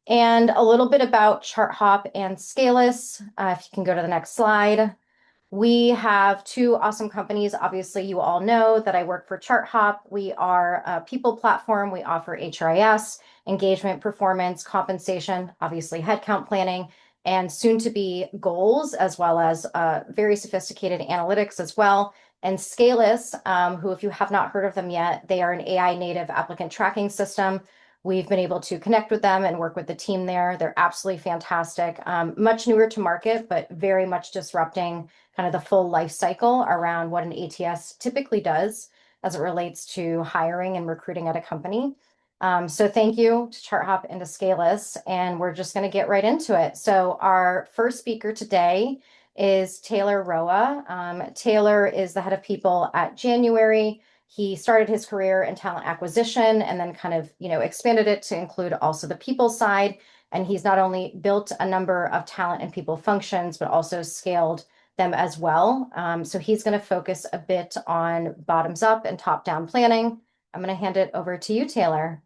And a little bit about ChartHop and Scalus. If you can go to the next slide. We have two awesome companies. Obviously, you all know that I work for ChartHop. We are a people platform. We offer HRIS, engagement, performance, compensation, obviously headcount planning, and soon to be goals, as well as very sophisticated analytics as well. And Scalus, who, if you have not heard of them yet, they are an AI native applicant tracking system. We've been able to connect with them and work with the team there. They're absolutely fantastic. Much newer to market, but very much disrupting kind of the full life cycle around what an ATS typically does as it relates to hiring and recruiting at a company. So thank you to ChartHop and to Scalus, and we're just going to get right into it. So our first speaker today is Taylor Roa. Taylor is the head of people at January. He started his career in talent acquisition and then kind of, expanded it to include also the people side. And he's not only built a number of talent and people functions, but also scaled them as well. So he's going to focus a bit on bottoms up and top down planning. I'm going to hand it over to you, Taylor.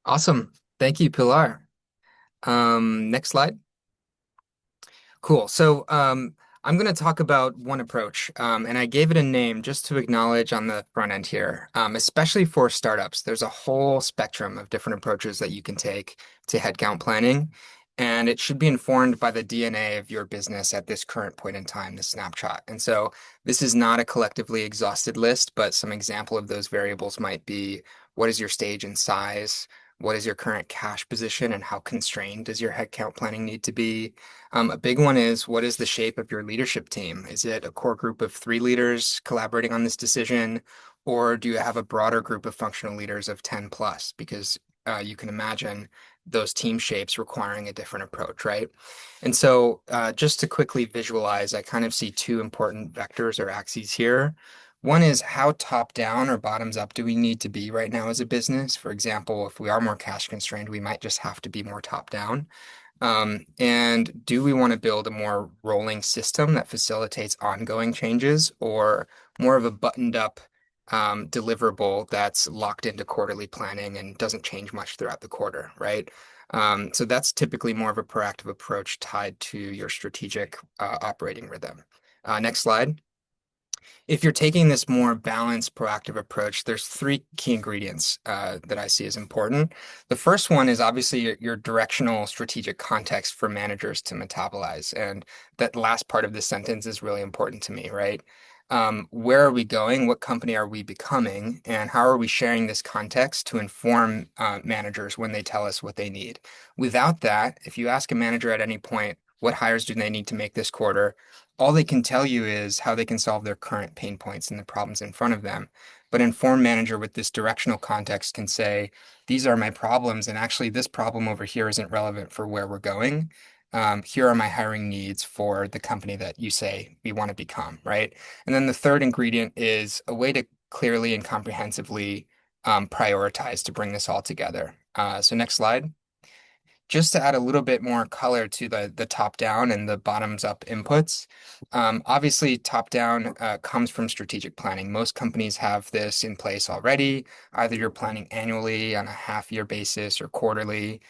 Awesome. Thank you, Pilar. Next slide. Cool. I'm going to talk about one approach, and I gave it a name just to acknowledge on the front end here, especially for startups. There's a whole spectrum of different approaches that you can take to headcount planning, and it should be informed by the DNA of your business at this current point in time, the snapshot. And so this is not a collectively exhausted list, but some example of those variables might be what is your stage and size? What is your current cash position and how constrained does your headcount planning need to be? A big one is what is the shape of your leadership team? Is it a core group of 3 leaders collaborating on this decision, or do you have a broader group of functional leaders of 10 plus? Because you can imagine those team shapes requiring a different approach, right? And so just to quickly visualize, I kind of see two important vectors or axes here. One is how top down or bottoms up do we need to be right now as a business? For example, if we are more cash constrained, we might just have to be more top down. And do we want to build a more rolling system that facilitates ongoing changes or more of a buttoned up deliverable that's locked into quarterly planning and doesn't change much throughout the quarter, right? So that's typically more of a proactive approach tied to your strategic operating rhythm. Next slide. If you're taking this more balanced, proactive approach, there's three key ingredients that I see as important. The first one is obviously your directional strategic context for managers to metabolize. And that last part of this sentence is really important to me, right? Where are we going? What company are we becoming? And how are we sharing this context to inform managers when they tell us what they need? Without that, if you ask a manager at any point, what hires do they need to make this quarter? All they can tell you is how they can solve their current pain points and the problems in front of them. But informed manager with this directional context can say, these are my problems, and actually this problem over here isn't relevant for where we're going. Here are my hiring needs for the company that you say we want to become, right? And then the third ingredient is a way to clearly and comprehensively prioritize to bring this all together. So next slide. Just to add a little bit more color to the top down and the bottoms up inputs. Obviously, top down comes from strategic planning. Most companies have this in place already. Either you're planning annually on a half year basis or quarterly.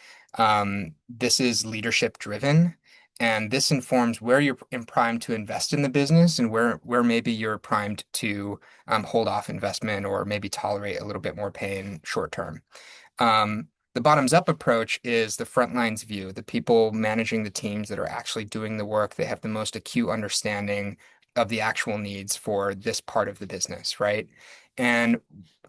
This is leadership driven. And this informs where you're primed to invest in the business and where maybe you're primed to hold off investment or maybe tolerate a little bit more pain short term. The bottoms up approach is the front lines view, the people managing the teams that are actually doing the work. They have the most acute understanding of the actual needs for this part of the business, right? And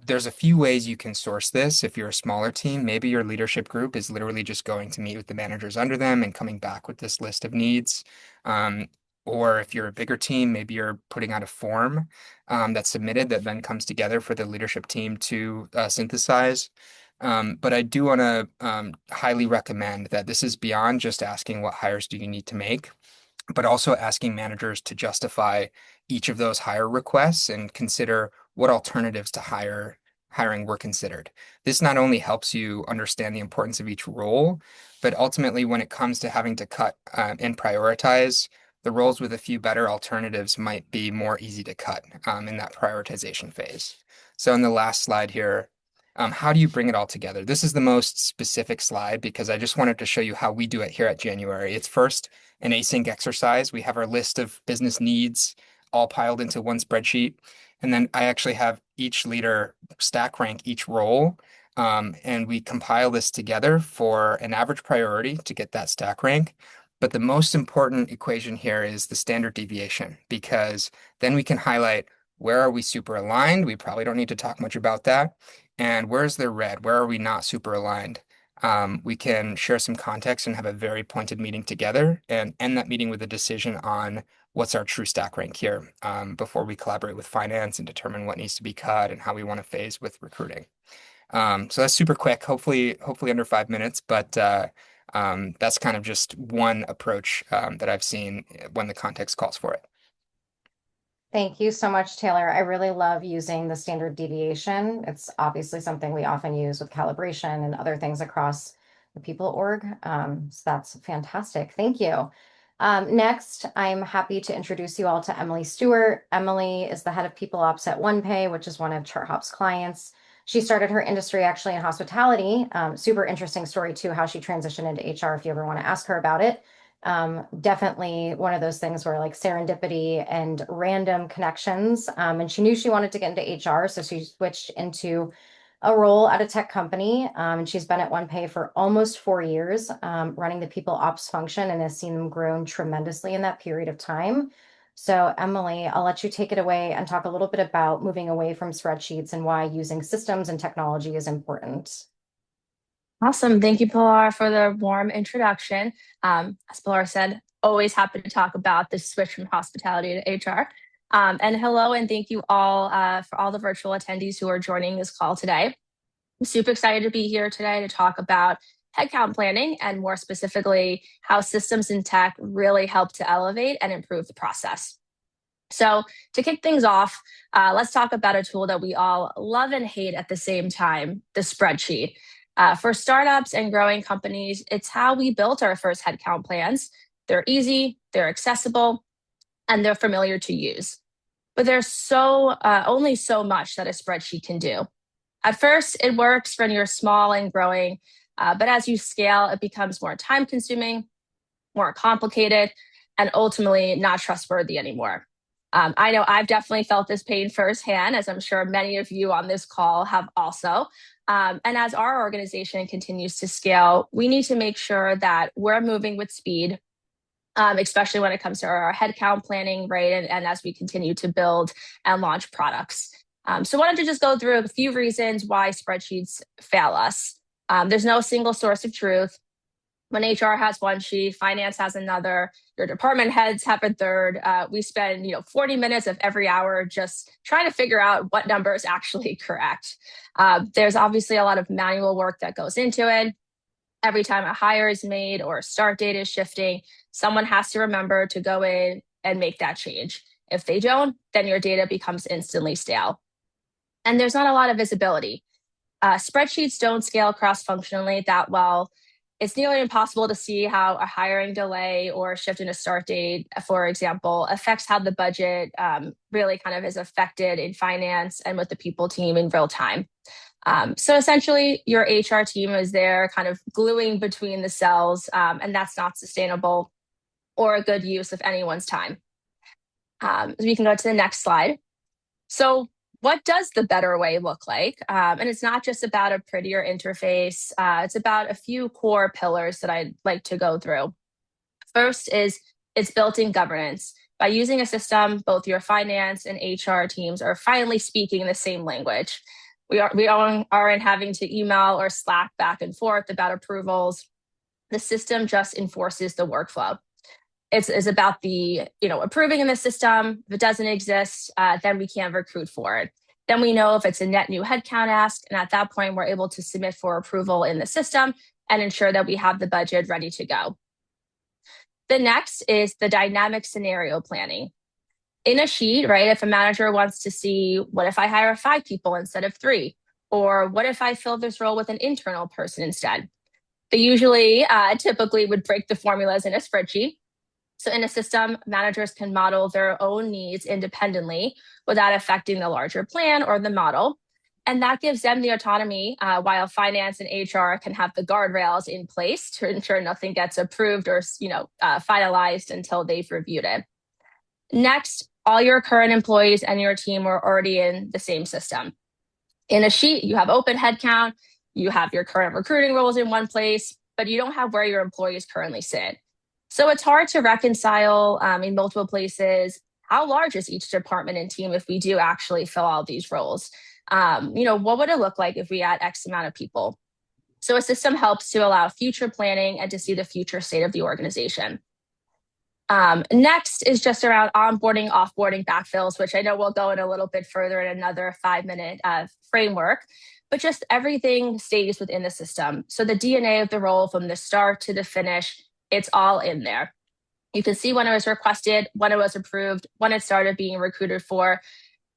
there's a few ways you can source this. If you're a smaller team, maybe your leadership group is literally just going to meet with the managers under them and coming back with this list of needs. Or if you're a bigger team, maybe you're putting out a form that's submitted that then comes together for the leadership team to synthesize. But I do want to highly recommend that this is beyond just asking what hires do you need to make, but also asking managers to justify each of those hire requests and consider what alternatives to hiring were considered. This not only helps you understand the importance of each role, but ultimately when it comes to having to cut and prioritize, the roles with a few better alternatives might be more easy to cut in that prioritization phase. So in the last slide here, How do you bring it all together? This is the most specific slide because I just wanted to show you how we do it here at January. It's first an async exercise. We have our list of business needs all piled into one spreadsheet. And then I actually have each leader stack rank each role. And we compile this together for an average priority to get that stack rank. But the most important equation here is the standard deviation because then we can highlight where are we super aligned. We probably don't need to talk much about that. And where's the red? Where are we not super aligned? We can share some context and have a very pointed meeting together and end that meeting with a decision on what's our true stack rank here before we collaborate with finance and determine what needs to be cut and how we want to phase with recruiting. So that's super quick, hopefully under 5 minutes, but that's kind of just one approach that I've seen when the context calls for it. Thank you so much, Taylor. I really love using the standard deviation. It's obviously something we often use with calibration and other things across the people org. So that's fantastic. Thank you. Next, I'm happy to introduce you all to Emily Stewart. Emily is the head of people ops at OnePay, which is one of ChartHop's clients. She started her industry actually in hospitality. Super interesting story too, how she transitioned into HR if you ever want to ask her about it. Definitely one of those things where like serendipity and random connections. And she knew she wanted to get into HR, so she switched into a role at a tech company. And she's been at OnePay for almost 4 years, running the people ops function and has seen them grow tremendously in that period of time. So Emily, I'll let you take it away and talk a little bit about moving away from spreadsheets and why using systems and technology is important. Awesome. Thank you, Pilar, for the warm introduction. As Pilar said, always happy to talk about the switch from hospitality to HR. And hello, and thank you all for all the virtual attendees who are joining this call today. I'm super excited to be here today to talk about headcount planning and more specifically, how systems and tech really help to elevate and improve the process. So to kick things off, let's talk about a tool that we all love and hate at the same time, the spreadsheet. For startups and growing companies, it's how we built our first headcount plans. They're easy, they're accessible, and they're familiar to use. But there's only so much that a spreadsheet can do. At first, it works when you're small and growing, but as you scale, it becomes more time consuming, more complicated, and ultimately not trustworthy anymore. I know I've definitely felt this pain firsthand, as I'm sure many of you on this call have also. And as our organization continues to scale, we need to make sure that we're moving with speed, especially when it comes to our headcount planning, right? And as we continue to build and launch products. So why don't you just go through a few reasons why spreadsheets fail us? There's no single source of truth. When HR has one sheet, finance has another, your department heads have a third. We spend 40 minutes of every hour just trying to figure out what number is actually correct. There's obviously a lot of manual work that goes into it. Every time a hire is made or a start date is shifting, someone has to remember to go in and make that change. If they don't, then your data becomes instantly stale. And there's not a lot of visibility. Spreadsheets don't scale cross-functionally that well. It's nearly impossible to see how a hiring delay or a shift in a start date, for example, affects how the budget really kind of is affected in finance and with the people team in real time. So essentially, your HR team is there kind of gluing between the cells, and that's not sustainable or a good use of anyone's time. We can go to the next slide. So what does the better way look like? And it's not just about a prettier interface. It's about a few core pillars that I'd like to go through. First is its built-in governance. By using a system, both your finance and HR teams are finally speaking the same language. We aren't having to email or Slack back and forth about approvals. The system just enforces the workflow. It's about the approving in the system. If it doesn't exist, then we can't recruit for it. Then we know if it's a net new headcount ask, and at that point, we're able to submit for approval in the system and ensure that we have the budget ready to go. The next is the dynamic scenario planning. In a sheet, right, if a manager wants to see, what if I hire 5 people instead of 3? Or what if I fill this role with an internal person instead? They usually typically would break the formulas in a spreadsheet. So in a system, managers can model their own needs independently without affecting the larger plan or the model. And that gives them the autonomy while finance and HR can have the guardrails in place to ensure nothing gets approved or finalized until they've reviewed it. Next, all your current employees and your team are already in the same system. In a sheet, you have open headcount, you have your current recruiting roles in one place, but you don't have where your employees currently sit. So it's hard to reconcile in multiple places. How large is each department and team if we do actually fill all these roles? What would it look like if we add X amount of people? So a system helps to allow future planning and to see the future state of the organization. Next is just around onboarding, offboarding, backfills, which I know we'll go in a little bit further in another 5-minute framework, but just everything stays within the system. So the DNA of the role from the start to the finish, it's all in there. You can see when it was requested, when it was approved, when it started being recruited for,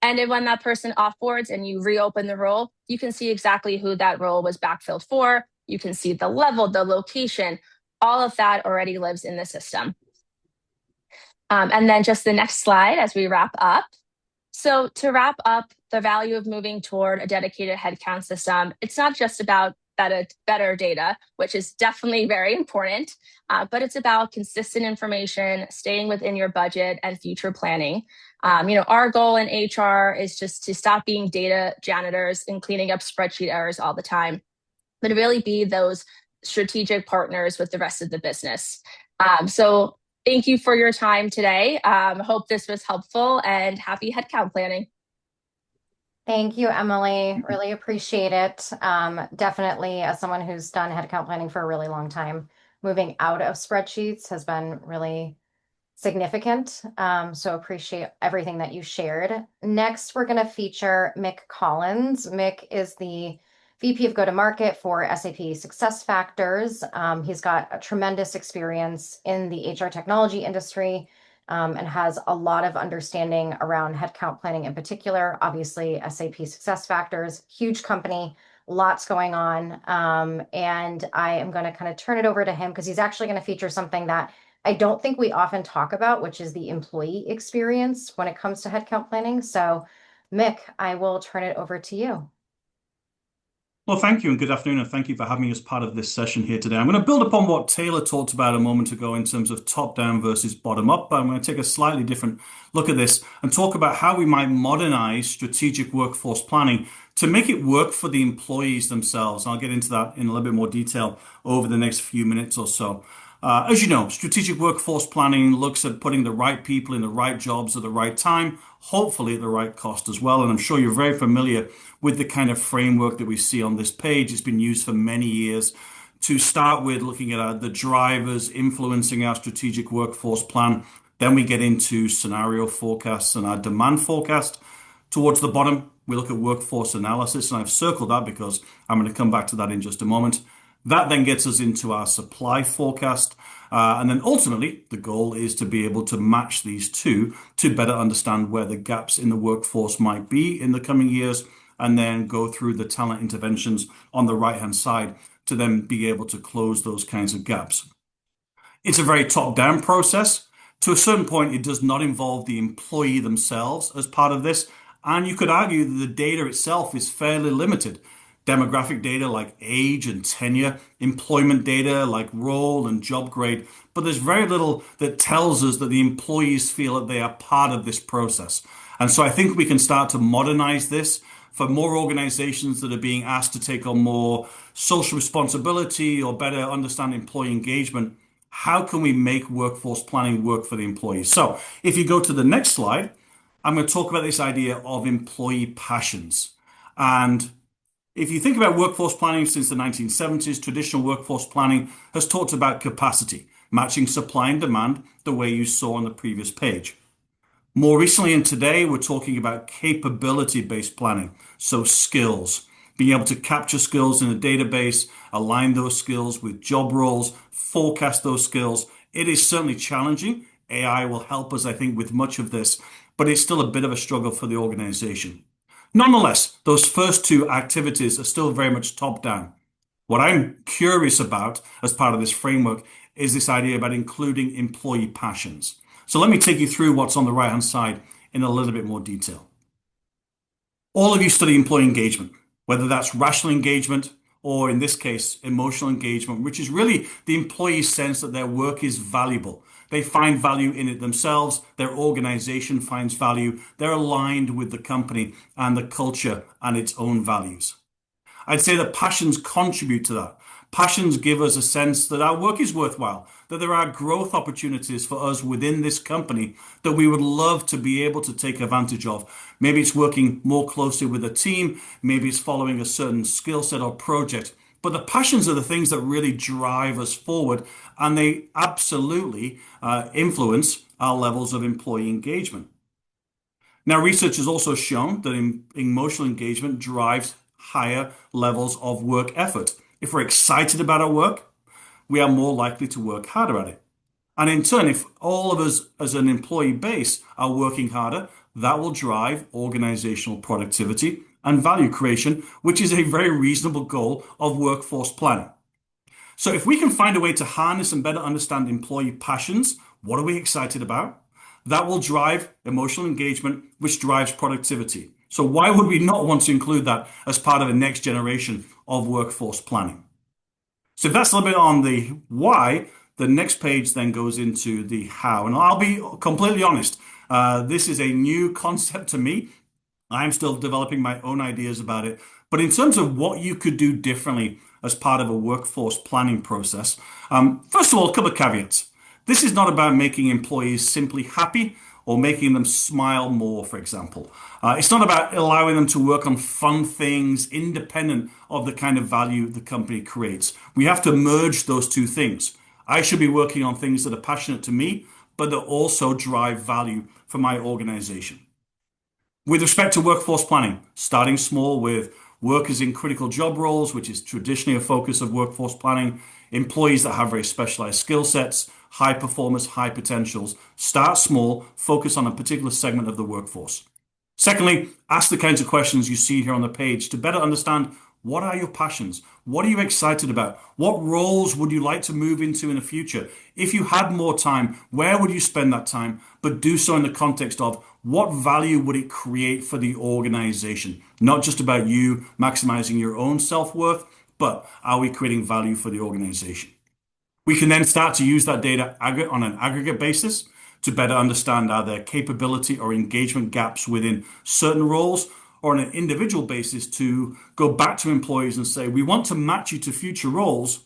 and then when that person offboards and you reopen the role, you can see exactly who that role was backfilled for. You can see the level, the location, all of that already lives in the system. And then just the next slide as we wrap up. So to wrap up, the value of moving toward a dedicated headcount system, it's not just about better data, which is definitely very important, but it's about consistent information, staying within your budget and future planning. Our goal in HR is just to stop being data janitors and cleaning up spreadsheet errors all the time, but to really be those strategic partners with the rest of the business. So thank you for your time today. Hope this was helpful, and happy headcount planning. Thank you, Emily. Really appreciate it. Definitely, as someone who's done headcount planning for a really long time, moving out of spreadsheets has been really significant. So appreciate everything that you shared. Next, we're going to feature Mick Collins. Mick is the VP of Go-to-Market for SAP SuccessFactors. He's got a tremendous experience in the HR technology industry and has a lot of understanding around headcount planning in particular. Obviously, SAP SuccessFactors, huge company, lots going on. And I am going to kind of turn it over to him because he's actually going to feature something that I don't think we often talk about, which is the employee experience when it comes to headcount planning. So, Mick, I will turn it over to you. Well, thank you and good afternoon, and thank you for having me as part of this session here today. I'm going to build upon what Taylor talked about a moment ago in terms of top-down versus bottom-up, but I'm going to take a slightly different look at this and talk about how we might modernize strategic workforce planning to make it work for the employees themselves. I'll get into that in a little bit more detail over the next few minutes or so. As you know, strategic workforce planning looks at putting the right people in the right jobs at the right time, hopefully at the right cost as well. And I'm sure you're very familiar with the kind of framework that we see on this page. It's been used for many years to start with looking at the drivers influencing our strategic workforce plan. Then we get into scenario forecasts and our demand forecast. Towards the bottom, we look at workforce analysis, and I've circled that because I'm going to come back to that in just a moment. That then gets us into our supply forecast. And then ultimately, the goal is to be able to match these two to better understand where the gaps in the workforce might be in the coming years, and then go through the talent interventions on the right-hand side to then be able to close those kinds of gaps. It's a very top-down process. To a certain point, it does not involve the employee themselves as part of this. And you could argue that the data itself is fairly limited. Demographic data like age and tenure, employment data like role and job grade, but there's very little that tells us that the employees feel that they are part of this process. And so I think we can start to modernize this for more organizations that are being asked to take on more social responsibility or better understand employee engagement. How can we make workforce planning work for the employees? So if you go to the next slide, I'm going to talk about this idea of employee passions. And if you think about workforce planning since the 1970s, traditional workforce planning has talked about capacity, matching supply and demand the way you saw on the previous page. More recently and today, we're talking about capability-based planning, so skills, being able to capture skills in a database, align those skills with job roles, forecast those skills. It is certainly challenging. AI will help us, I think, with much of this, but it's still a bit of a struggle for the organization. Nonetheless, those first two activities are still very much top-down. What I'm curious about as part of this framework is this idea about including employee passions. So let me take you through what's on the right-hand side in a little bit more detail. All of you study employee engagement. whether that's rational engagement or, in this case, emotional engagement, which is really the employee's sense that their work is valuable. They find value in it themselves, their organization finds value, they're aligned with the company and the culture and its own values. I'd say that passions contribute to that. Passions give us a sense that our work is worthwhile, that there are growth opportunities for us within this company that we would love to be able to take advantage of. Maybe it's working more closely with a team, maybe it's following a certain skill set or project. But the passions are the things that really drive us forward, and they absolutely influence our levels of employee engagement. Now, research has also shown that emotional engagement drives higher levels of work effort. If we're excited about our work, we are more likely to work harder at it. And in turn, if all of us as an employee base are working harder, that will drive organizational productivity and value creation, which is a very reasonable goal of workforce planning. So if we can find a way to harness and better understand employee passions, what are we excited about? That will drive emotional engagement, which drives productivity. So why would we not want to include that as part of a next generation of workforce planning? So if that's a little bit on the why, the next page then goes into the how. And I'll be completely honest, this is a new concept to me. I'm still developing my own ideas about it. But in terms of what you could do differently as part of a workforce planning process, first of all, a couple of caveats. This is not about making employees simply happy or making them smile more, for example. It's not about allowing them to work on fun things independent of the kind of value the company creates. We have to merge those two things. I should be working on things that are passionate to me, but that also drive value for my organization. With respect to workforce planning, starting small with workers in critical job roles, which is traditionally a focus of workforce planning, employees that have very specialized skill sets, high performers, high potentials. Start small, focus on a particular segment of the workforce. Secondly, ask the kinds of questions you see here on the page to better understand what are your passions? What are you excited about? What roles would you like to move into in the future? If you had more time, where would you spend that time? But do so in the context of what value would it create for the organization? Not just about you maximizing your own self-worth, but are we creating value for the organization? We can then start to use that data on an aggregate basis to better understand are there capability or engagement gaps within certain roles, or on an individual basis to go back to employees and say, we want to match you to future roles,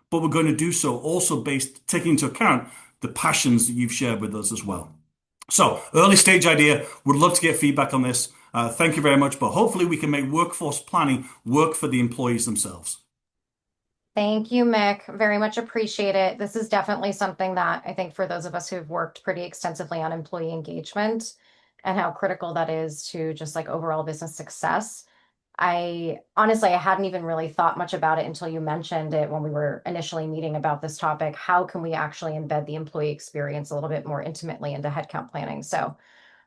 but we're going to do so also based taking into account the passions that you've shared with us as well. So early stage idea, would love to get feedback on this. Thank you very much, but hopefully we can make workforce planning work for the employees themselves. Thank you, Mick. Very much appreciate it. This is definitely something that I think for those of us who've worked pretty extensively on employee engagement and how critical that is to just like overall business success. I honestly, I hadn't even really thought much about it until you mentioned it when we were initially meeting about this topic. How can we actually embed the employee experience a little bit more intimately into headcount planning? So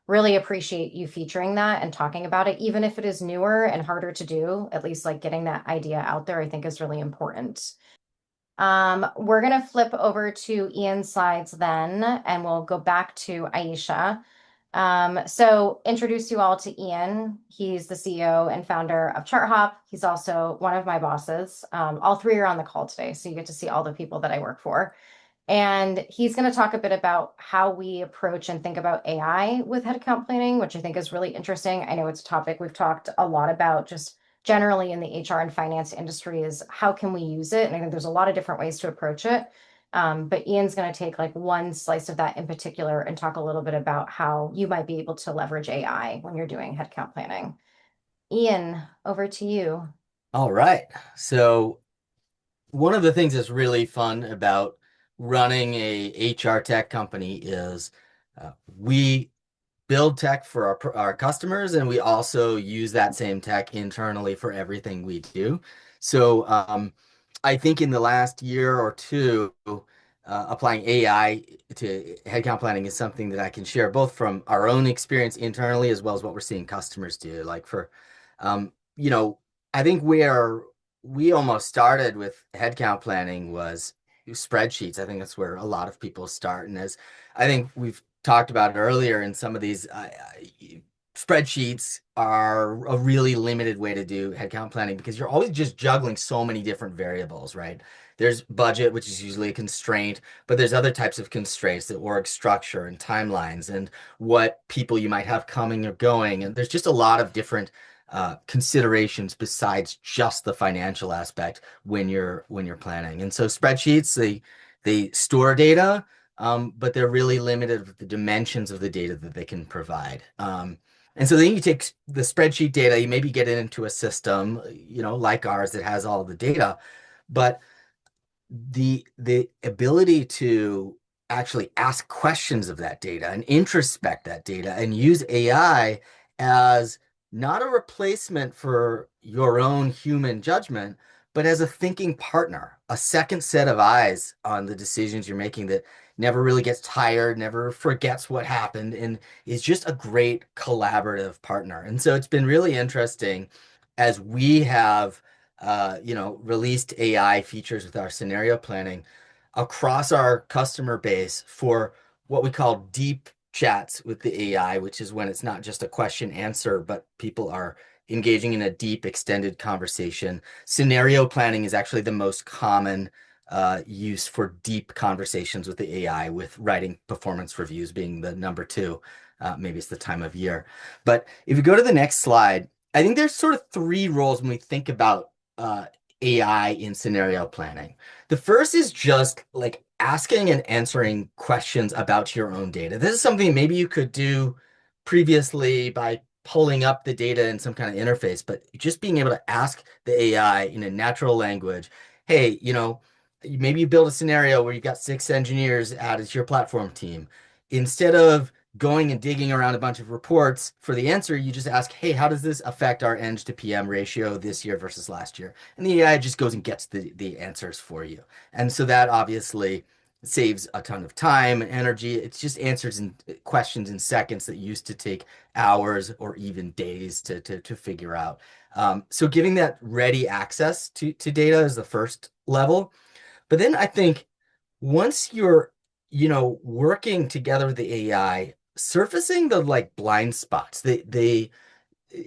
really appreciate you featuring that and talking about it, even if it is newer and harder to do, at least like getting that idea out there, I think is really important. We're going to flip over to Ian's slides then, and we'll go back to Aisha. So introduce you all to Ian. He's the CEO and founder of ChartHop. He's also one of my bosses. All three are on the call today, so you get to see all the people that I work for. And he's going to talk a bit about how we approach and think about AI with headcount planning, which I think is really interesting. I know it's a topic we've talked a lot about just generally in the HR and finance industry is how can we use it? And I think there's a lot of different ways to approach it. But Ian's going to take like one slice of that in particular and talk a little bit about how you might be able to leverage AI when you're doing headcount planning. Ian, over to you. All right. So one of the things that's really fun about running a HR tech company is we build tech for our customers, and we also use that same tech internally for everything we do. So I think in the last year or two, applying AI to headcount planning is something that I can share both from our own experience internally as well as what we're seeing customers do. Like for, I think where we almost started with headcount planning was spreadsheets. I think that's where a lot of people start. And as I think we've talked about it earlier in some of these spreadsheets are a really limited way to do headcount planning because you're always just juggling so many different variables, right? There's budget, which is usually a constraint, but there's other types of constraints, the org structure and timelines and what people you might have coming or going. And there's just a lot of different considerations besides just the financial aspect when you're planning. And so spreadsheets, they store data, but they're really limited with the dimensions of the data that they can provide. And so then you take the spreadsheet data, you maybe get it into a system, like ours that has all the data, but the ability to actually ask questions of that data and introspect that data and use AI as not a replacement for your own human judgment, but as a thinking partner, a second set of eyes on the decisions you're making that never really gets tired, never forgets what happened, and is just a great collaborative partner. And so it's been really interesting as we have released AI features with our scenario planning across our customer base for what we call deep chats with the AI, which is when it's not just a question answer, but people are engaging in a deep, extended conversation. Scenario planning is actually the most common use for deep conversations with the AI, with writing performance reviews being the number two. Maybe it's the time of year. But if you go to the next slide, I think there's sort of three roles when we think about AI in scenario planning. The first is just like asking and answering questions about your own data. This is something maybe you could do previously by pulling up the data in some kind of interface, but just being able to ask the AI in a natural language, hey, maybe you build a scenario where you've got 6 engineers added to your platform team. Instead of going and digging around a bunch of reports for the answer, you just ask, hey, how does this affect our Eng to PM ratio this year versus last year? And the AI just goes and gets the answers for you. And so that obviously saves a ton of time and energy. It's just answers and questions in seconds that used to take hours or even days to figure out. So giving that ready access to data is the first level. But then I think once you're, working together with the AI, surfacing the like blind spots,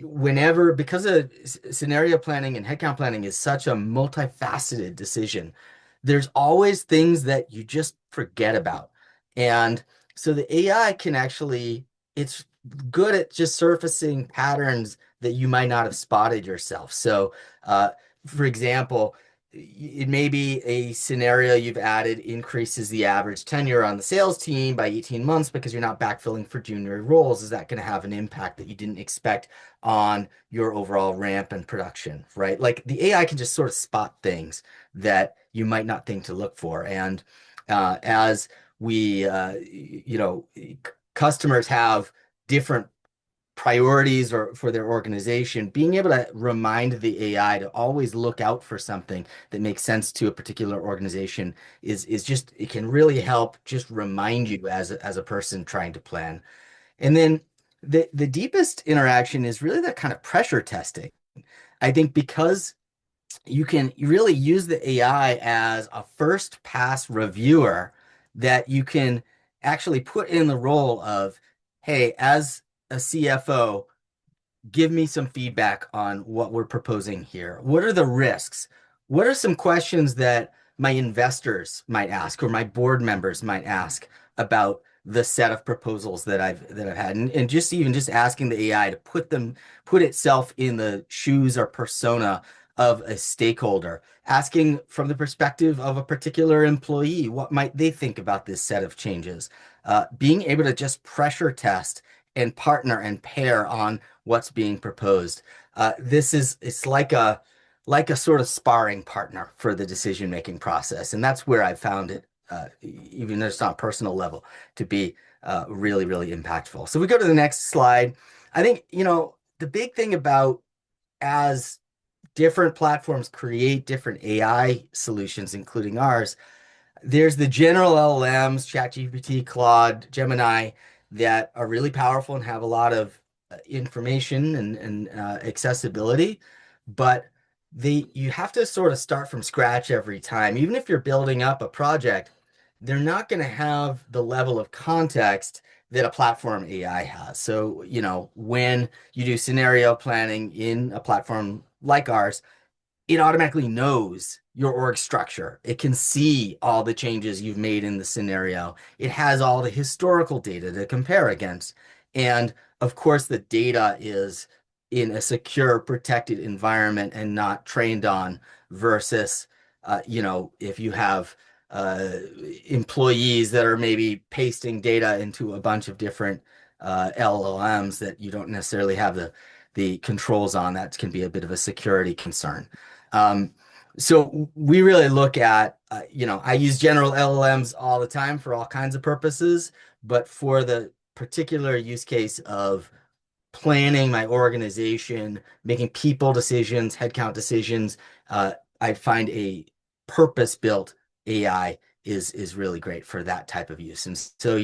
whenever, because of scenario planning and headcount planning is such a multifaceted decision, there's always things that you just forget about. And so the AI can actually, it's good at just surfacing patterns that you might not have spotted yourself. So, for example, it may be a scenario you've added increases the average tenure on the sales team by 18 months because you're not backfilling for junior roles. Is that going to have an impact that you didn't expect on your overall ramp and production, right? Like the AI can just sort of spot things that you might not think to look for. And as we, customers have different priorities or for their organization, being able to remind the AI to always look out for something that makes sense to a particular organization is just, it can really help just remind you as a person trying to plan. And then the deepest interaction is really that kind of pressure testing. I think because you can really use the AI as a first pass reviewer that you can actually put in the role of, hey, as a CFO, give me some feedback on what we're proposing here. What are the risks? What are some questions that my investors might ask or my board members might ask about the set of proposals that I've had? And just even just asking the AI to put itself in the shoes or persona of a stakeholder, asking from the perspective of a particular employee, what might they think about this set of changes? Being able to just pressure test and partner and pair on what's being proposed. It's like a sort of sparring partner for the decision-making process. And that's where I found it, even though it's not personal level, to be really, really impactful. So we go to the next slide. I think, the big thing about as different platforms create different AI solutions, including ours, there's the general LLMs, ChatGPT, Claude, Gemini, that are really powerful and have a lot of information and accessibility, but you have to sort of start from scratch every time. Even if you're building up a project, they're not going to have the level of context that a platform AI has. So, when you do scenario planning in a platform like ours, it automatically knows your org structure. It can see all the changes you've made in the scenario. It has all the historical data to compare against. And of course, the data is in a secure, protected environment and not trained on versus, if you have uh, employees that are maybe pasting data into a bunch of different LLMs that you don't necessarily have the controls on, that can be a bit of a security concern. Um, so we really look at, I use general LLMs all the time for all kinds of purposes, but for the particular use case of planning my organization, making people decisions, headcount decisions, I find a purpose-built AI is really great for that type of use. And so,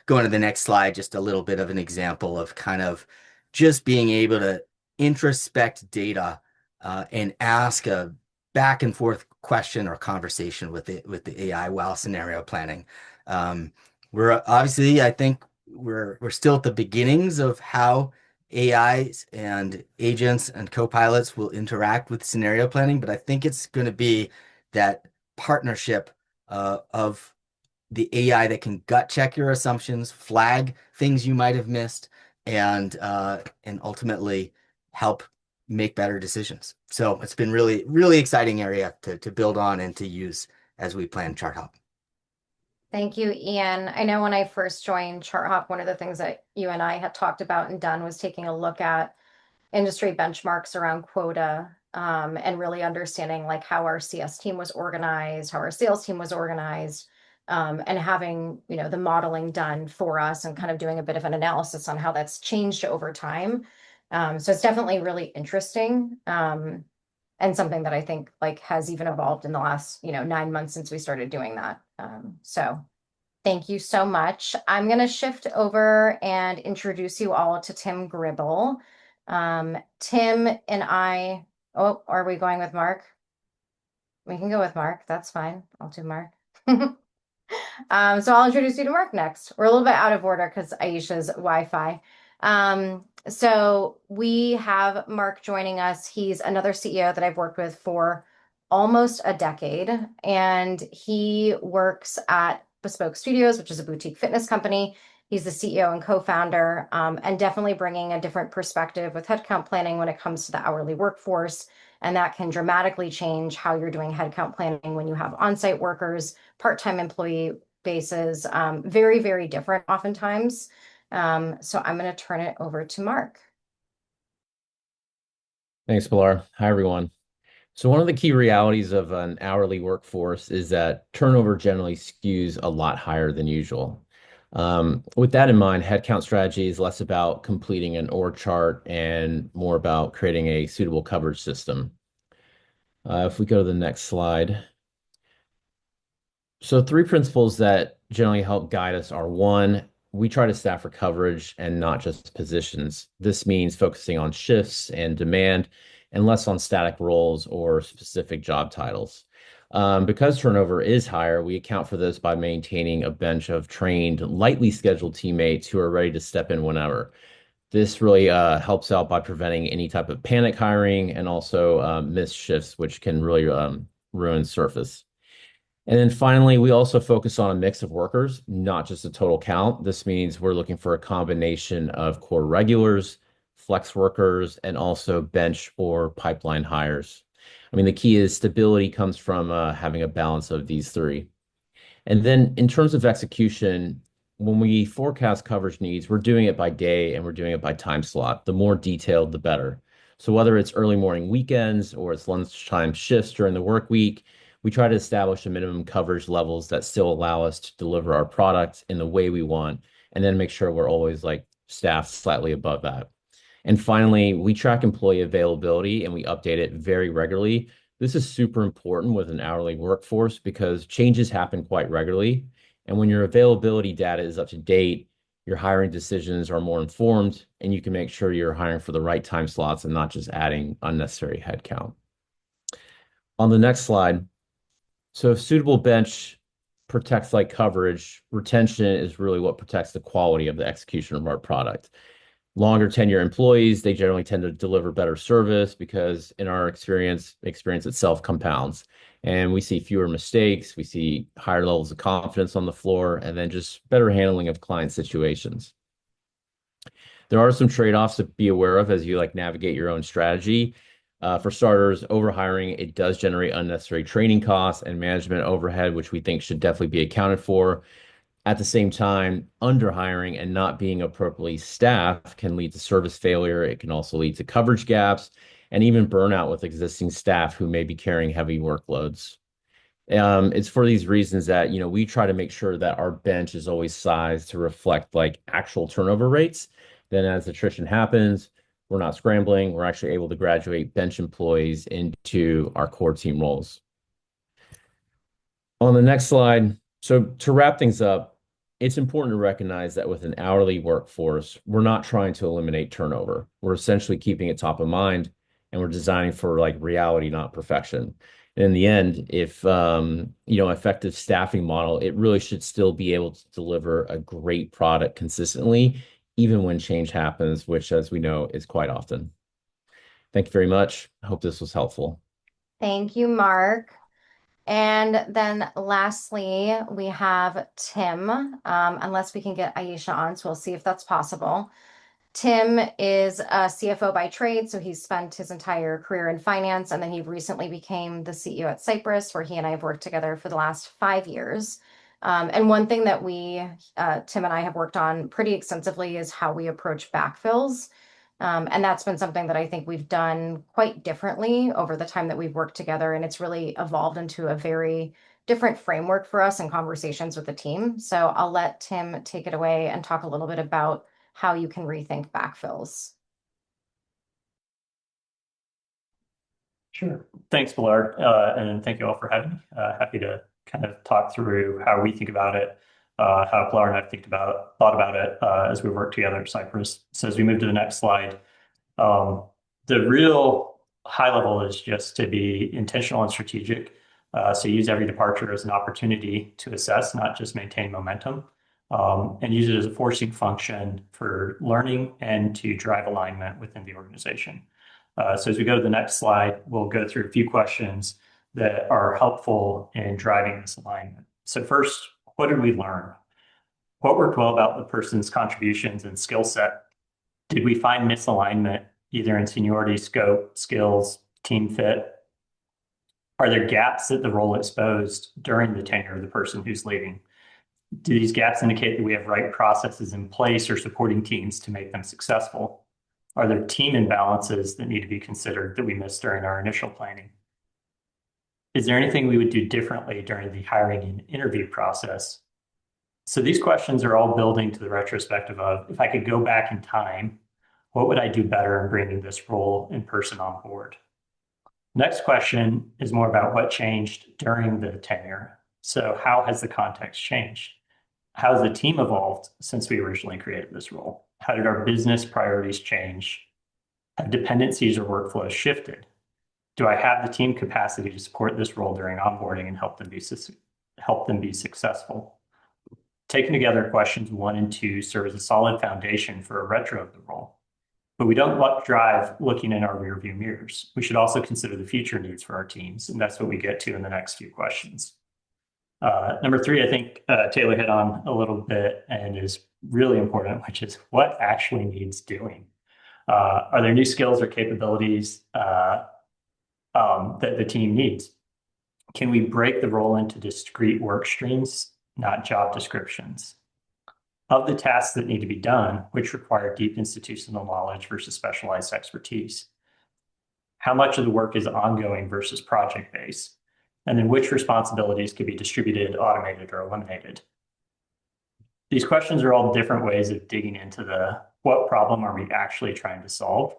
going to the next slide, just a little bit of an example of kind of just being able to introspect data and ask a back and forth question or conversation with the AI while scenario planning. We're obviously, I think we're still at the beginnings of how AIs and agents and co-pilots will interact with scenario planning, but I think it's going to be that partnership of the AI that can gut check your assumptions, flag things you might have missed, and ultimately help make better decisions. So it's been really, really exciting area to build on and to use as we plan ChartHop. Thank you, Ian. I know when I first joined ChartHop, one of the things that you and I had talked about and done was taking a look at industry benchmarks around quota, and really understanding like how our CS team was organized, how our sales team was organized, and having, the modeling done for us and kind of doing a bit of an analysis on how that's changed over time. So it's definitely really interesting. And something that I think like has even evolved in the last, 9 months since we started doing that. So thank you so much. I'm going to shift over and introduce you all to Tim Gribble. Tim and I, oh, are we going with Mark? We can go with Mark. That's fine. I'll do Mark. So I'll introduce you to Mark next. We're a little bit out of order because Aisha's Wi-Fi. So we have Mark joining us. He's another CEO that I've worked with for almost a decade, and he works at Bespoke Studios, which is a boutique fitness company. He's the CEO and co-founder, and definitely bringing a different perspective with headcount planning when it comes to the hourly workforce. And that can dramatically change how you're doing headcount planning when you have on-site workers, part-time employee bases, very, very different oftentimes. So I'm going to turn it over to Mark. Thanks, Pilar. Hi, everyone. So one of the key realities of an hourly workforce is that turnover generally skews a lot higher than usual. With that in mind, headcount strategy is less about completing an org chart and more about creating a suitable coverage system. If we go to the next slide. So 3 principles that generally help guide us are: one, we try to staff for coverage and not just positions. This means focusing on shifts and demand and less on static roles or specific job titles. Because turnover is higher, we account for this by maintaining a bench of trained, lightly scheduled teammates who are ready to step in whenever. This really helps out by preventing any type of panic hiring and also missed shifts, which can really ruin surface. And then finally, we also focus on a mix of workers, not just a total count. This means we're looking for a combination of core regulars, flex workers, and also bench or pipeline hires. I mean, the key is stability comes from having a balance of these three. And then in terms of execution, when we forecast coverage needs, we're doing it by day and we're doing it by time slot. The more detailed, the better. So whether it's early morning weekends or it's lunchtime shifts during the work week, we try to establish a minimum coverage levels that still allow us to deliver our product in the way we want, and then make sure we're always like staffed slightly above that. And finally, we track employee availability and we update it very regularly. This is super important with an hourly workforce because changes happen quite regularly. And when your availability data is up to date, your hiring decisions are more informed, and you can make sure you're hiring for the right time slots and not just adding unnecessary headcount. On the next slide, so suitable bench protects like coverage, retention is really what protects the quality of the execution of our product. Longer tenure employees, they generally tend to deliver better service because in our experience itself compounds. And we see fewer mistakes, we see higher levels of confidence on the floor, and then just better handling of client situations. There are some trade-offs to be aware of as you like navigate your own strategy. For starters, overhiring, it does generate unnecessary training costs and management overhead, which we think should definitely be accounted for. At the same time, underhiring and not being appropriately staffed can lead to service failure. It can also lead to coverage gaps and even burnout with existing staff who may be carrying heavy workloads. It's for these reasons that, we try to make sure that our bench is always sized to reflect like actual turnover rates. Then as attrition happens, we're not scrambling. We're actually able to graduate bench employees into our core team roles. On the next slide, so to wrap things up, it's important to recognize that with an hourly workforce, we're not trying to eliminate turnover. We're essentially keeping it top of mind, and we're designing for like reality, not perfection. And in the end, if effective staffing model, it really should still be able to deliver a great product consistently, even when change happens, which, as we know, is quite often. Thank you very much. I hope this was helpful. Thank you, Mark. And then lastly, we have Tim, unless we can get Aisha on, so we'll see if that's possible. Tim is a CFO by trade, so he's spent his entire career in finance, and then he recently became the CEO at Cypress, where he and I have worked together for the last 5 years. And one thing that Tim and I have worked on pretty extensively is how we approach backfills. And that's been something that I think we've done quite differently over the time that we've worked together. And it's really evolved into a very different framework for us in conversations with the team. So I'll let Tim take it away and talk a little bit about how you can rethink backfills. Sure. Thanks, Pilar. And thank you all for having me. Happy to kind of talk through how we think about it, how Pilar and I thought about it as we work together at Cypress. So as we move to the next slide, the real high level is just to be intentional and strategic. So use every departure as an opportunity to assess, not just maintain momentum, and use it as a forcing function for learning and to drive alignment within the organization. So as we go to the next slide, we'll go through a few questions that are helpful in driving this alignment. So first, what did we learn? What worked well about the person's contributions and skill set? Did we find misalignment either in seniority, scope, skills, team fit? Are there gaps that the role exposed during the tenure of the person who's leaving? Do these gaps indicate that we have right processes in place or supporting teams to make them successful? Are there team imbalances that need to be considered that we missed during our initial planning? Is there anything we would do differently during the hiring and interview process? So these questions are all building to the retrospective of, if I could go back in time, what would I do better in bringing this role in person on board? Next question is more about what changed during the tenure. So how has the context changed? How has the team evolved since we originally created this role? How did our business priorities change? Have dependencies or workflows shifted? Do I have the team capacity to support this role during onboarding and help them be successful? Taken together, questions 1 and 2 serve as a solid foundation for a retro of the role. But we don't drive looking in our rearview mirrors. We should also consider the future needs for our teams, and that's what we get to in the next few questions. Number 3, I think Taylor hit on a little bit and is really important, which is what actually needs doing. Are there new skills or capabilities that the team needs? Can we break the role into discrete work streams, not job descriptions? Of the tasks that need to be done, which require deep institutional knowledge versus specialized expertise? How much of the work is ongoing versus project-based? And then which responsibilities could be distributed, automated, or eliminated? These questions are all different ways of digging into what problem are we actually trying to solve?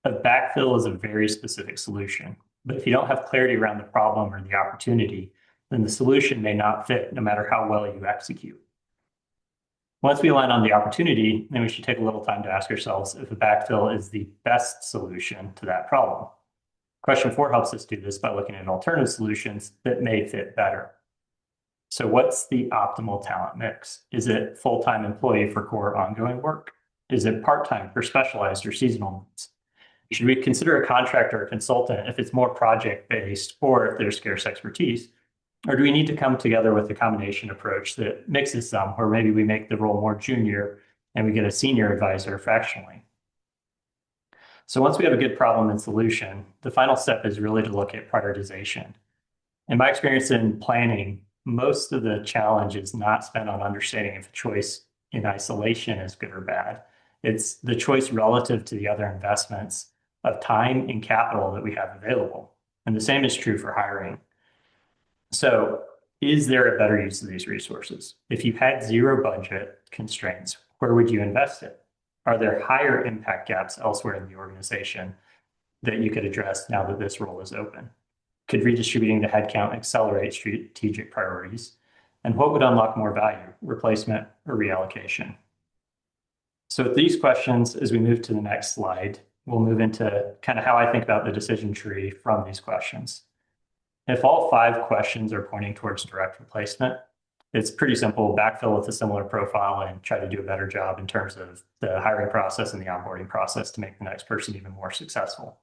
A backfill is a very specific solution, but if you don't have clarity around the problem or the opportunity, then the solution may not fit no matter how well you execute. Once we align on the opportunity, then we should take a little time to ask ourselves if a backfill is the best solution to that problem. Question 4 helps us do this by looking at alternative solutions that may fit better. So what's the optimal talent mix? Is it full-time employee for core ongoing work? Is it part-time for specialized or seasonal needs? Should we consider a contractor or consultant if it's more project-based or if there's scarce expertise? Or do we need to come together with a combination approach that mixes some, or maybe we make the role more junior and we get a senior advisor fractionally? So once we have a good problem and solution, the final step is really to look at prioritization. In my experience in planning, most of the challenge is not spent on understanding if a choice in isolation is good or bad. It's the choice relative to the other investments of time and capital that we have available. And the same is true for hiring. So is there a better use of these resources? If you had zero budget constraints, where would you invest it? Are there higher impact gaps elsewhere in the organization that you could address now that this role is open? Could redistributing the headcount accelerate strategic priorities? And what would unlock more value, replacement or reallocation? So with these questions, as we move to the next slide, we'll move into kind of how I think about the decision tree from these questions. If all 5 questions are pointing towards direct replacement, it's pretty simple: backfill with a similar profile and try to do a better job in terms of the hiring process and the onboarding process to make the next person even more successful.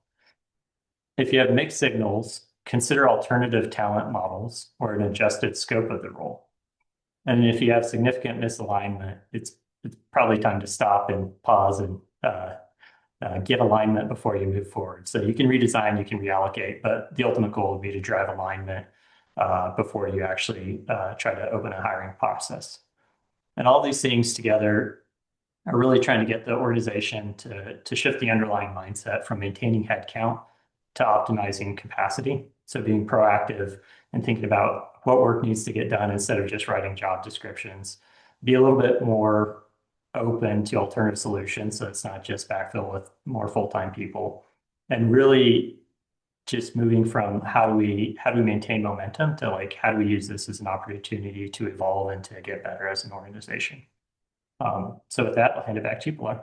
If you have mixed signals, consider alternative talent models or an adjusted scope of the role. And if you have significant misalignment, it's probably time to stop and pause and get alignment before you move forward. So you can redesign, you can reallocate, but the ultimate goal would be to drive alignment before you actually try to open a hiring process. And all these things together are really trying to get the organization to shift the underlying mindset from maintaining headcount to optimizing capacity. So being proactive and thinking about what work needs to get done instead of just writing job descriptions. Be a little bit more open to alternative solutions, so it's not just backfill with more full-time people, and really just moving from how do we maintain momentum to like how do we use this as an opportunity to evolve and to get better as an organization. So with that, I'll hand it back to you, Pilar.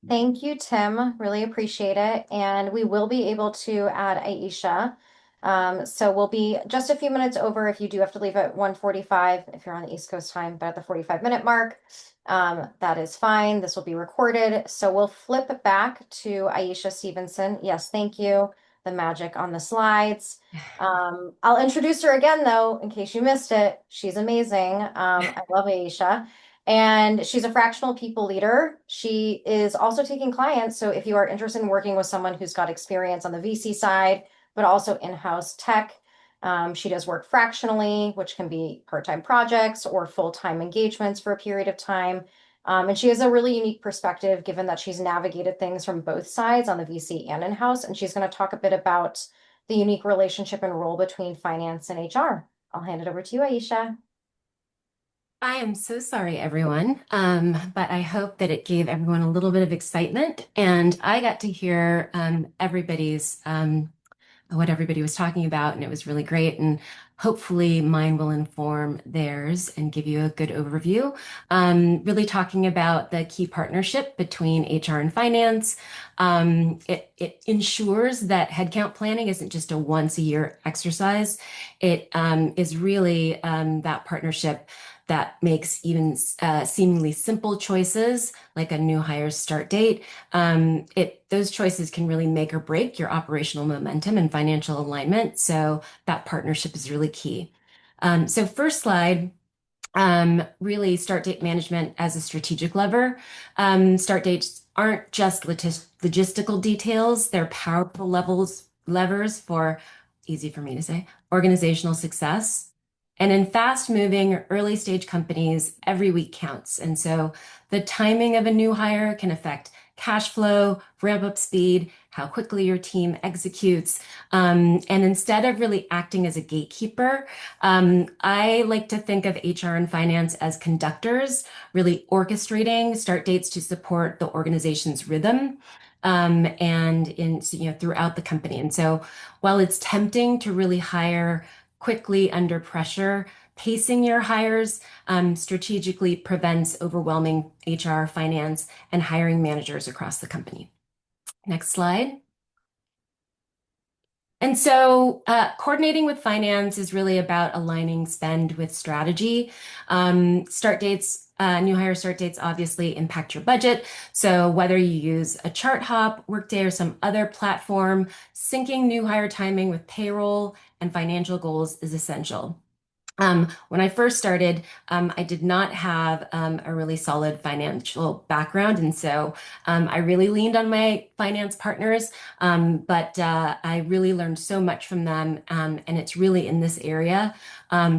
Thank you, Tim. Really appreciate it. And we will be able to add Aisha. So we'll be just a few minutes over if you do have to leave at 1:45 if you're on the East Coast time, but at the 45-minute mark, that is fine. This will be recorded. So we'll flip back to Aisha Stevenson. Yes, thank you. The magic on the slides. I'll introduce her again, though, in case you missed it. She's amazing. I love Aisha. And she's a fractional people leader. She is also taking clients. So if you are interested in working with someone who's got experience on the VC side, but also in-house tech, she does work fractionally, which can be part-time projects or full-time engagements for a period of time. And she has a really unique perspective, given that she's navigated things from both sides on the VC and in-house. And she's going to talk a bit about the unique relationship and role between finance and HR. I'll hand it over to you, Aisha. I am so sorry, everyone, but I hope that it gave everyone a little bit of excitement, and I got to hear everybody's what everybody was talking about, and it was really great. And hopefully mine will inform theirs and give you a good overview. Really talking about the key partnership between HR and finance. It ensures that headcount planning isn't just a once-a-year exercise. It is really that partnership that makes even seemingly simple choices, like a new hire's start date. Those choices can really make or break your operational momentum and financial alignment. So that partnership is really key. So first slide, really start date management as a strategic lever. Start dates aren't just logistical details. They're powerful levers for, easy for me to say, organizational success. And in fast-moving early stage companies, every week counts. And so the timing of a new hire can affect cash flow, ramp up speed, how quickly your team executes. And instead of really acting as a gatekeeper, I like to think of HR and finance as conductors, really orchestrating start dates to support the organization's rhythm. And throughout the company. And so while it's tempting to really hire quickly under pressure, pacing your hires strategically prevents overwhelming HR, finance, and hiring managers across the company. Next slide. And so coordinating with finance is really about aligning spend with strategy. Start dates, new hire start dates obviously impact your budget. So whether you use a chart hop, Workday, or some other platform, syncing new hire timing with payroll and financial goals is essential. When I first started, I did not have a really solid financial background. And so I really leaned on my finance partners, but I really learned so much from them. And it's really in this area.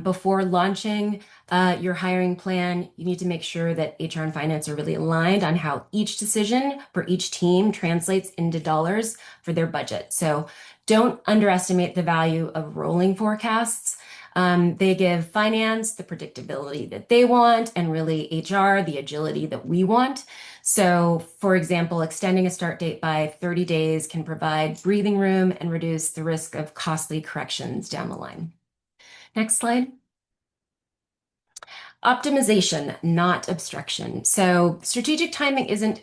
Before launching your hiring plan, you need to make sure that HR and finance are really aligned on how each decision for each team translates into dollars for their budget. So don't underestimate the value of rolling forecasts. They give finance the predictability that they want, and really HR the agility that we want. So, for example, extending a start date by 30 days can provide breathing room and reduce the risk of costly corrections down the line. Next slide. Optimization, not obstruction. So strategic timing isn't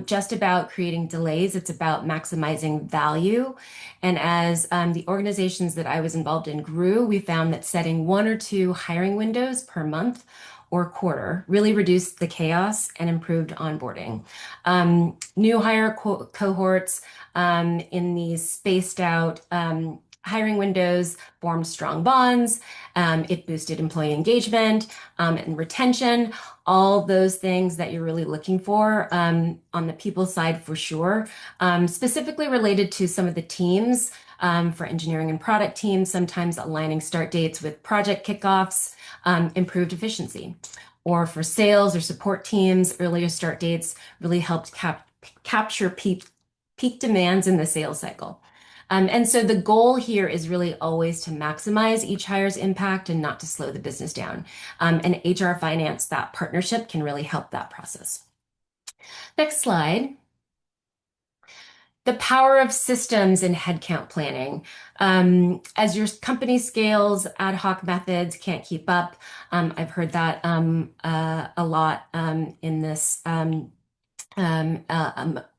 just about creating delays, it's about maximizing value. And as the organizations that I was involved in grew, we found that setting 1 or 2 hiring windows per month or quarter really reduced the chaos and improved onboarding. New hire cohorts in these spaced out hiring windows formed strong bonds. It boosted employee engagement and retention, all those things that you're really looking for on the people side for sure. Specifically related to some of the teams for engineering and product teams, sometimes aligning start dates with project kickoffs, improved efficiency. Or for sales or support teams, earlier start dates really helped capture peak demands in the sales cycle. And so the goal here is really always to maximize each hire's impact and not to slow the business down. And HR finance, that partnership can really help that process. Next slide. The power of systems in headcount planning. As your company scales, ad hoc methods can't keep up. I've heard that a lot in this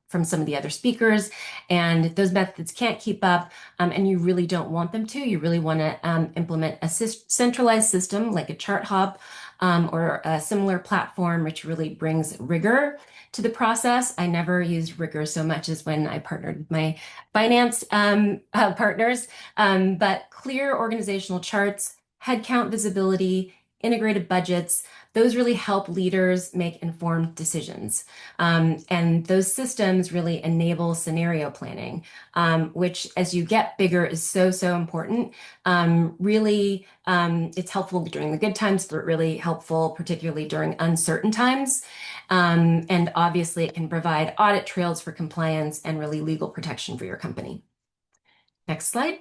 from some of the other speakers, and those methods can't keep up, and you really don't want them to. You really want to implement a centralized system like a chart hop or a similar platform, which really brings rigor to the process. I never used rigor so much as when I partnered with my finance partners, but clear organizational charts, headcount visibility, integrated budgets, those really help leaders make informed decisions. And those systems really enable scenario planning, which as you get bigger is so, so important. Really, it's helpful during the good times, but really helpful, particularly during uncertain times. And obviously it can provide audit trails for compliance and really legal protection for your company. Next slide.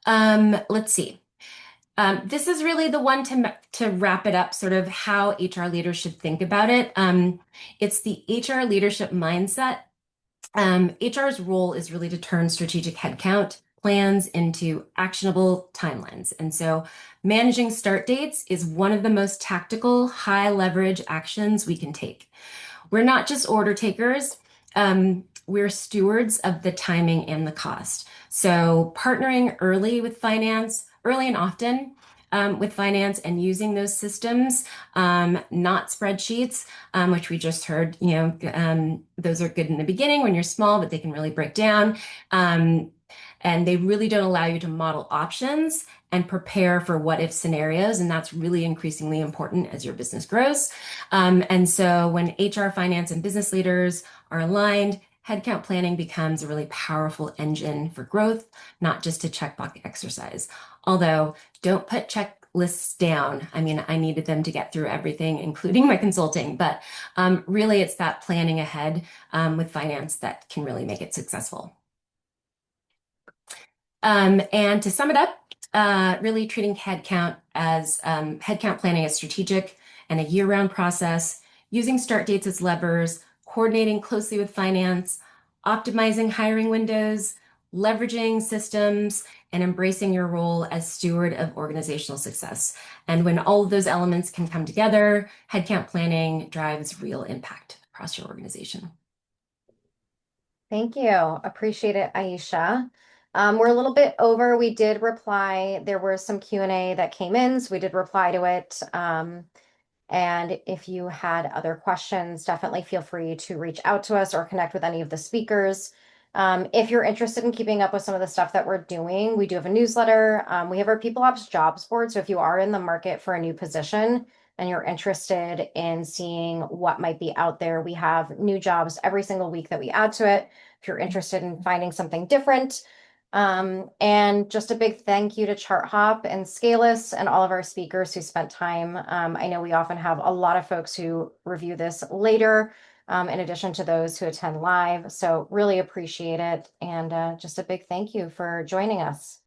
Let's see. This is really the one to wrap it up, sort of how HR leaders should think about it. It's the HR leadership mindset. HR's role is really to turn strategic headcount plans into actionable timelines. And so managing start dates is one of the most tactical, high leverage actions we can take. We're not just order takers. We're stewards of the timing and the cost. So partnering early and often with finance and using those systems, not spreadsheets, which we just heard, those are good in the beginning when you're small, but they can really break down. And they really don't allow you to model options and prepare for what if scenarios. And that's really increasingly important as your business grows. And so when HR, finance, and business leaders are aligned, headcount planning becomes a really powerful engine for growth, not just a checkbox exercise. Although don't put checklists down. I mean, I needed them to get through everything, including my consulting, but really it's that planning ahead with finance that can really make it successful. And to sum it up, really treating headcount planning as strategic and a year-round process, using start dates as levers, coordinating closely with finance, optimizing hiring windows, leveraging systems, and embracing your role as steward of organizational success. And when all of those elements can come together, headcount planning drives real impact across your organization. Thank you. Appreciate it, Aisha. We're a little bit over. We did reply. There was some Q&A that came in, so we did reply to it. And if you had other questions, definitely feel free to reach out to us or connect with any of the speakers. If you're interested in keeping up with some of the stuff that we're doing, we do have a newsletter. We have our People Ops jobs board. So if you are in the market for a new position and you're interested in seeing what might be out there, we have new jobs every single week that we add to it. If you're interested in finding something different, and just a big thank you to ChartHop and Scalus and all of our speakers who spent time. I know we often have a lot of folks who review this later, in addition to those who attend live. So really appreciate it. And just a big thank you for joining us.